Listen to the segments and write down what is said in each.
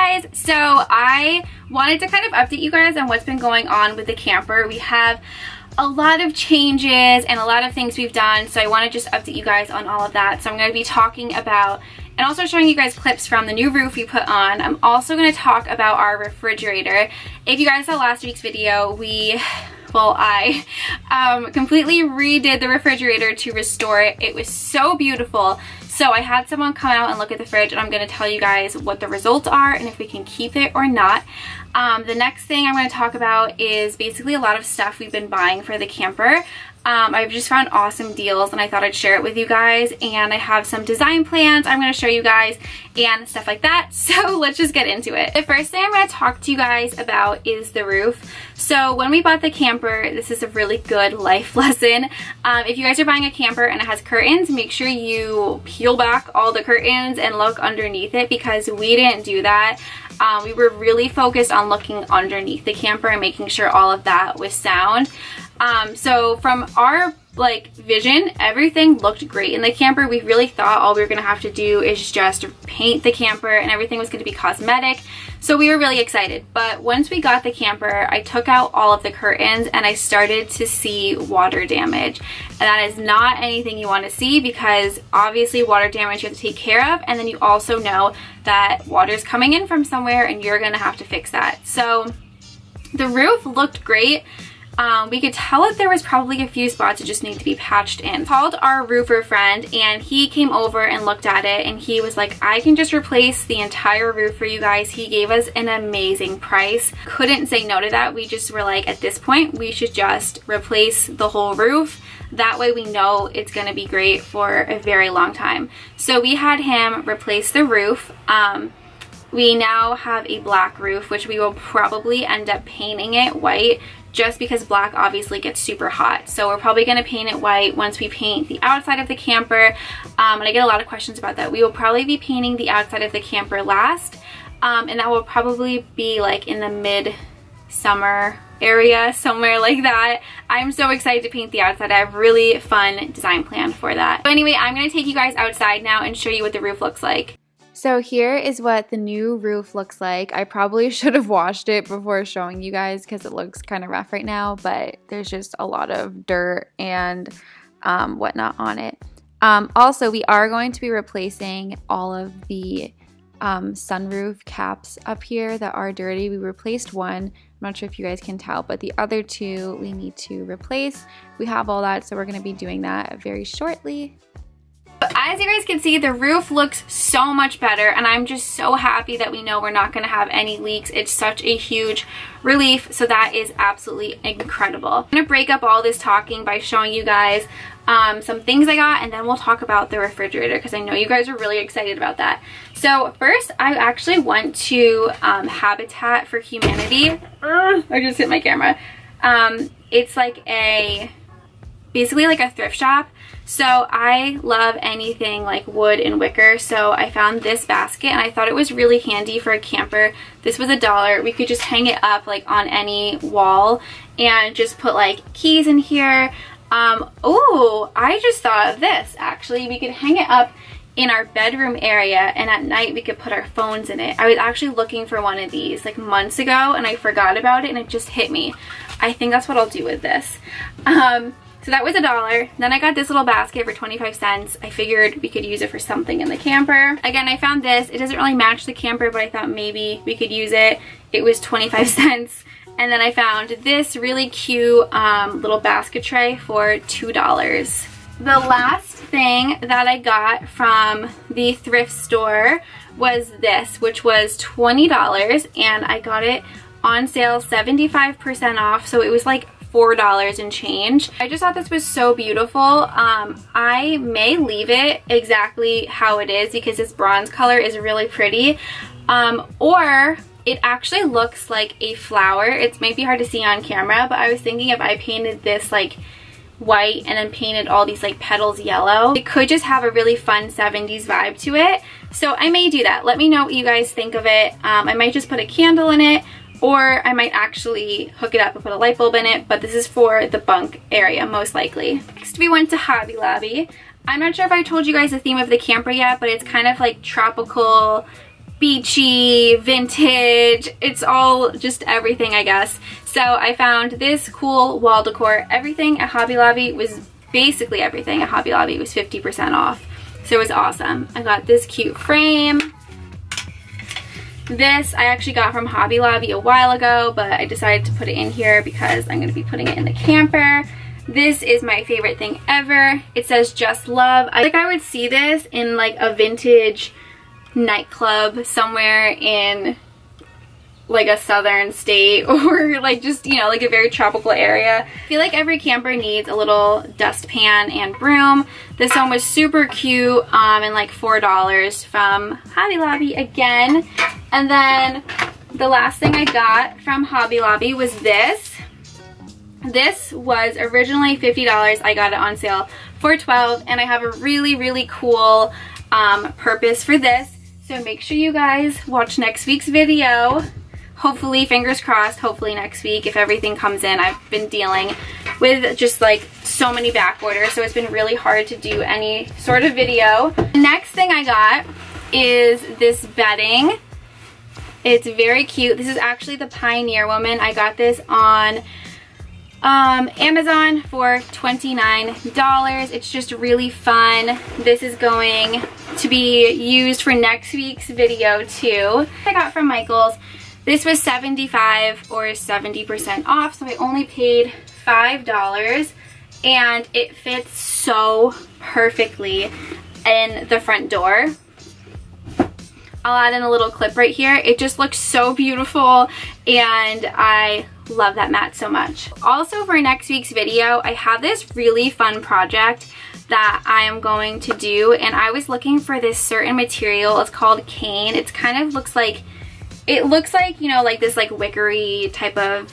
guys, so I wanted to kind of update you guys on what's been going on with the camper. We have a lot of changes and a lot of things we've done, so I want to just update you guys on all of that. So I'm going to be talking about and also showing you guys clips from the new roof we put on. I'm also going to talk about our refrigerator. If you guys saw last week's video, I completely redid the refrigerator to restore it. It was so beautiful. So I had someone come out and look at the fridge, and I'm going to tell you guys what the results are and if we can keep it or not. The next thing I'm going to talk about is basically a lot of stuff we've been buying for the camper. I've just found awesome deals and I thought I'd share it with you guys, and I have some design plans I'm going to show you guys and stuff like that. So let's just get into it. The first thing I'm going to talk to you guys about is the roof. So when we bought the camper, this is a really good life lesson. If you guys are buying a camper and it has curtains, make sure you peel back all the curtains and look underneath it, because we didn't do that. We were really focused on looking underneath the camper and making sure all of that was sound. So from our vision, everything looked great in the camper. We really thought all we were gonna have to do is just paint the camper and everything was gonna be cosmetic. So we were really excited. But once we got the camper, I took out all of the curtains and I started to see water damage. And that is not anything you want to see, because obviously water damage you have to take care of, and then you also know that water's coming in from somewhere and you're gonna have to fix that. So the roof looked great. We could tell that there was probably a few spots that just need to be patched in. Called our roofer friend and he came over and looked at it, and he was like, I can just replace the entire roof for you guys. He gave us an amazing price. Couldn't say no to that. We just were like, at this point we should just replace the whole roof. That way we know it's going to be great for a very long time. So we had him replace the roof. We now have a black roof, which we will probably end up painting it white, just because black obviously gets super hot. So we're probably going to paint it white once we paint the outside of the camper. And I get a lot of questions about that. We will probably be painting the outside of the camper last. And that will probably be like in the mid-summer area, somewhere like that. I'm so excited to paint the outside. I have a really fun design plan for that. So anyway, I'm going to take you guys outside now and show you what the roof looks like. So here is what the new roof looks like. I probably should have washed it before showing you guys because it looks kind of rough right now, but there's just a lot of dirt and whatnot on it. Also, we are going to be replacing all of the sunroof caps up here that are dirty. We replaced one. I'm not sure if you guys can tell, but the other two we need to replace. We have all that, so we're going to be doing that very shortly. But as you guys can see, the roof looks so much better, and I'm just so happy that we know we're not going to have any leaks. It's such a huge relief, so that is absolutely incredible. I'm going to break up all this talking by showing you guys some things I got, and then we'll talk about the refrigerator because I know you guys are really excited about that. So first, I actually went to Habitat for Humanity. I just hit my camera. It's like basically like a thrift shop. So I love anything like wood and wicker, so I found this basket and I thought it was really handy for a camper. This was $1. We could just hang it up like on any wall and just put like keys in here. Oh, I just thought of this actually. We could hang it up in our bedroom area, and at night we could put our phones in it. I was actually looking for one of these like months ago and I forgot about it and it just hit me. I think that's what I'll do with this. So that was $1. Then I got this little basket for 25 cents. I figured we could use it for something in the camper. Again, I found this. It doesn't really match the camper, but I thought maybe we could use it. It was 25 cents. And then I found this really cute little basket tray for $2. The last thing that I got from the thrift store was this, which was $20, and I got it on sale 75% off, so it was like $4 and change. I just thought this was so beautiful. I may leave it exactly how it is because this bronze color is really pretty, or it actually looks like a flower. It might be hard to see on camera, but I was thinking if I painted this like white and then painted all these like petals yellow, it could just have a really fun 70s vibe to it. So I may do that. Let me know what you guys think of it. I might just put a candle in it, or I might actually hook it up and put a light bulb in it, but this is for the bunk area most likely. Next we went to Hobby Lobby. I'm not sure if I told you guys the theme of the camper yet, but it's kind of like tropical beachy, vintage. It's all just everything, I guess. So I found this cool wall decor. Everything at Hobby Lobby was, basically everything at Hobby Lobby was 50% off. So it was awesome. I got this cute frame. This I actually got from Hobby Lobby a while ago, but I decided to put it in here because I'm going to be putting it in the camper. This is my favorite thing ever. It says Just Love. I think I would see this in like a vintage nightclub somewhere in like a southern state, or like just, you know, like a very tropical area. I feel like every camper needs a little dustpan and broom. This one was super cute and like $4 from Hobby Lobby again. And then the last thing I got from Hobby Lobby was this. This was originally $50. I got it on sale for $12, and I have a really cool purpose for this. So make sure you guys watch next week's video. Hopefully, fingers crossed, hopefully next week if everything comes in. I've been dealing with just like so many back orders, so it's been really hard to do any sort of video. The next thing I got is this bedding. It's very cute. This is actually the Pioneer Woman. I got this on Amazon for $29. It's just really fun. This is going to be used for next week's video too. I got from Michael's. This was 75 or 70% off, so I only paid $5, and it fits so perfectly in the front door. I'll add in a little clip right here. It just looks so beautiful, and I love that mat so much. Also, for next week's video, I have this really fun project that I am going to do, and I was looking for this certain material. It's called cane. It kind of looks like, you know, like this like wickery type of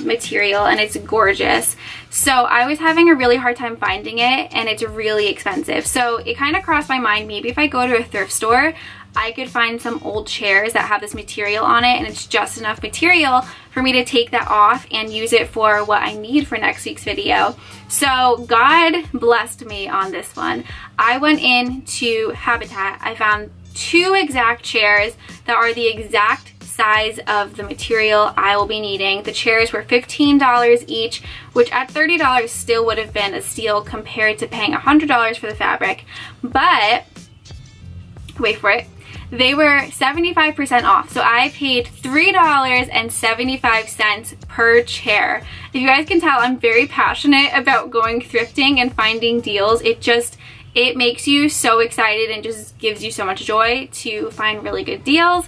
material, and it's gorgeous. So I was having a really hard time finding it, and it's really expensive. So it kind of crossed my mind, maybe if I go to a thrift store, I could find some old chairs that have this material on it, and it's just enough material for me to take that off and use it for what I need for next week's video. So God blessed me on this one. I went into Habitat. I found 2 exact chairs that are the exact size of the material I will be needing. The chairs were $15 each, which at $30 still would have been a steal compared to paying $100 for the fabric. But, wait for it, they were 75% off. So I paid $3.75 per chair. If you guys can tell, I'm very passionate about going thrifting and finding deals. It makes you so excited and just gives you so much joy to find really good deals.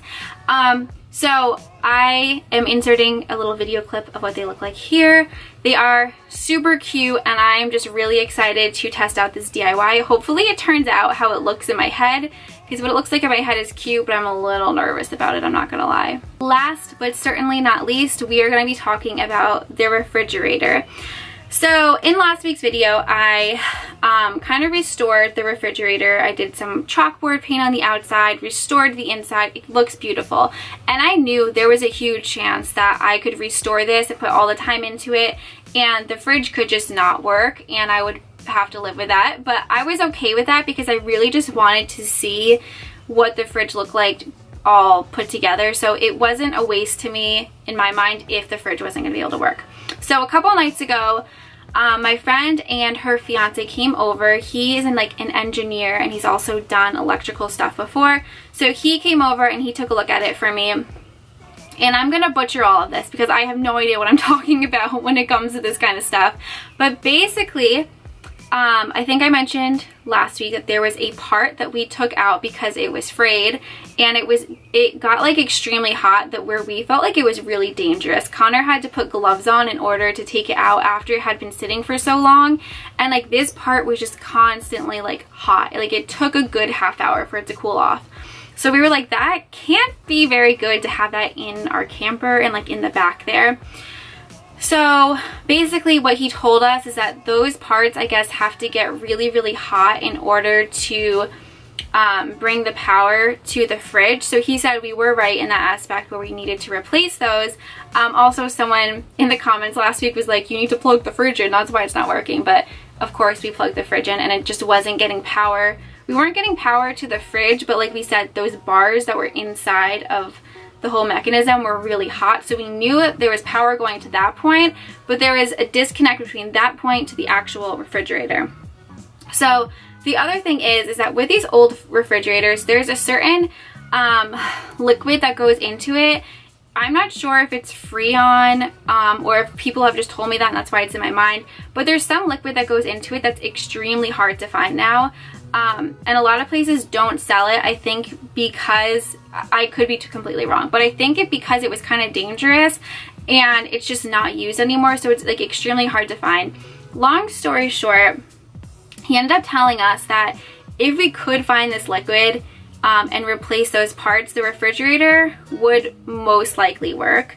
So I am inserting a little video clip of what they look like here. They are super cute, and I'm just really excited to test out this DIY. Hopefully it turns out how it looks in my head, because what it looks like in my head is cute, but I'm a little nervous about it, I'm not gonna lie. Last but certainly not least, we are gonna be talking about the refrigerator. So in last week's video, I kind of restored the refrigerator. I did some chalkboard paint on the outside, restored the inside. It looks beautiful. And I knew there was a huge chance that I could restore this and put all the time into it, and the fridge could just not work, and I would have to live with that. But I was okay with that because I really just wanted to see what the fridge looked like all put together. So it wasn't a waste to me in my mind if the fridge wasn't gonna be able to work. So a couple nights ago, my friend and her fiance came over. He is an engineer, and he's also done electrical stuff before. So he came over and he took a look at it for me. And I'm gonna butcher all of this because I have no idea what I'm talking about when it comes to this kind of stuff. But basically, I think I mentioned last week that there was a part that we took out because it was frayed, and it got like extremely hot, that where we felt like it was really dangerous. Connor had to put gloves on in order to take it out after it had been sitting for so long, and like this part was just constantly like hot. Like it took a good half hour for it to cool off. So we were like, that can't be very good to have that in our camper and like in the back there. So basically what he told us is that those parts, I guess, have to get really hot in order to bring the power to the fridge. So he said we were right in that aspect where we needed to replace those. Also, someone in the comments last week was like, you need to plug the fridge in, that's why it's not working. But of course we plugged the fridge in, and it just wasn't getting power we weren't getting power to the fridge, but like we said, those bars that were inside of the whole mechanism were really hot, so we knew that there was power going to that point, but there was a disconnect between that point to the actual refrigerator. So the other thing is that with these old refrigerators, there's a certain liquid that goes into it. I'm not sure if it's Freon or if people have just told me that and that's why it's in my mind, but there's some liquid that goes into it that's extremely hard to find now. And a lot of places don't sell it, I think because, I could be completely wrong, but I think because it was kind of dangerous and it's just not used anymore, so it's like extremely hard to find. Long story short, he ended up telling us that if we could find this liquid and replace those parts, the refrigerator would most likely work.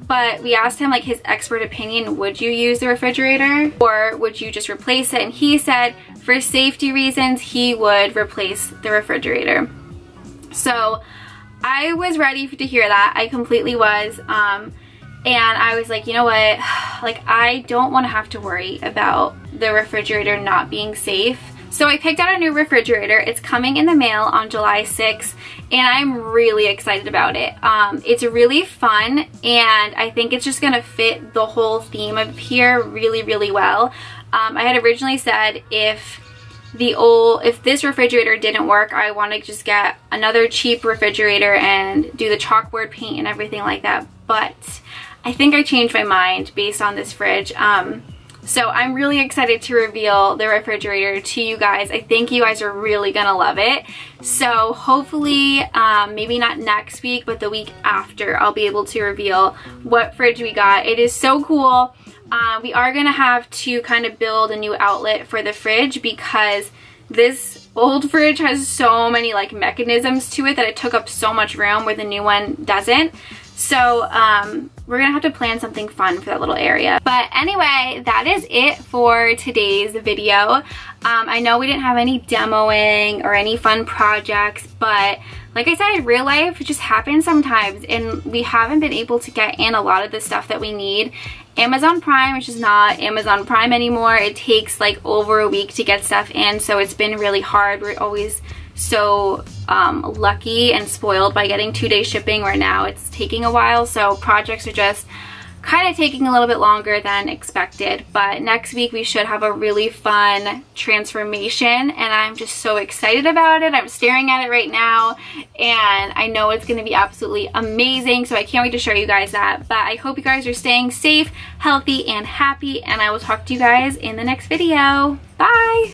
But we asked him like his expert opinion, would you use the refrigerator or would you just replace it? And he said for safety reasons, he would replace the refrigerator. So I was ready to hear that. I completely was. And I was like, you know what? Like, I don't want to have to worry about the refrigerator not being safe. So I picked out a new refrigerator. It's coming in the mail on July 6th, and I'm really excited about it. It's really fun, and I think it's just gonna fit the whole theme of here really, really well. I had originally said if this refrigerator didn't work, I want to just get another cheap refrigerator and do the chalkboard paint and everything like that. But I think I changed my mind based on this fridge. So I'm really excited to reveal the refrigerator to you guys. I think you guys are really gonna love it. So hopefully, maybe not next week, but the week after, I'll be able to reveal what fridge we got. It is so cool. We are gonna have to kind of build a new outlet for the fridge because this old fridge has so many like mechanisms to it that it took up so much room where the new one doesn't. So we're gonna have to plan something fun for that little area. But anyway, that is it for today's video. I know we didn't have any demoing or any fun projects, but like I said, real life just happens sometimes and we haven't been able to get in a lot of the stuff that we need. Amazon Prime, which is not Amazon Prime anymore, it takes like over a week to get stuff in, so it's been really hard. We're always so lucky and spoiled by getting 2-day shipping, where now it's taking a while, so projects are just kind of taking a little bit longer than expected. But next week we should have a really fun transformation and I'm just so excited about it. I'm staring at it right now and I know it's going to be absolutely amazing, so I can't wait to show you guys that. But I hope you guys are staying safe, healthy, and happy, and I will talk to you guys in the next video. Bye!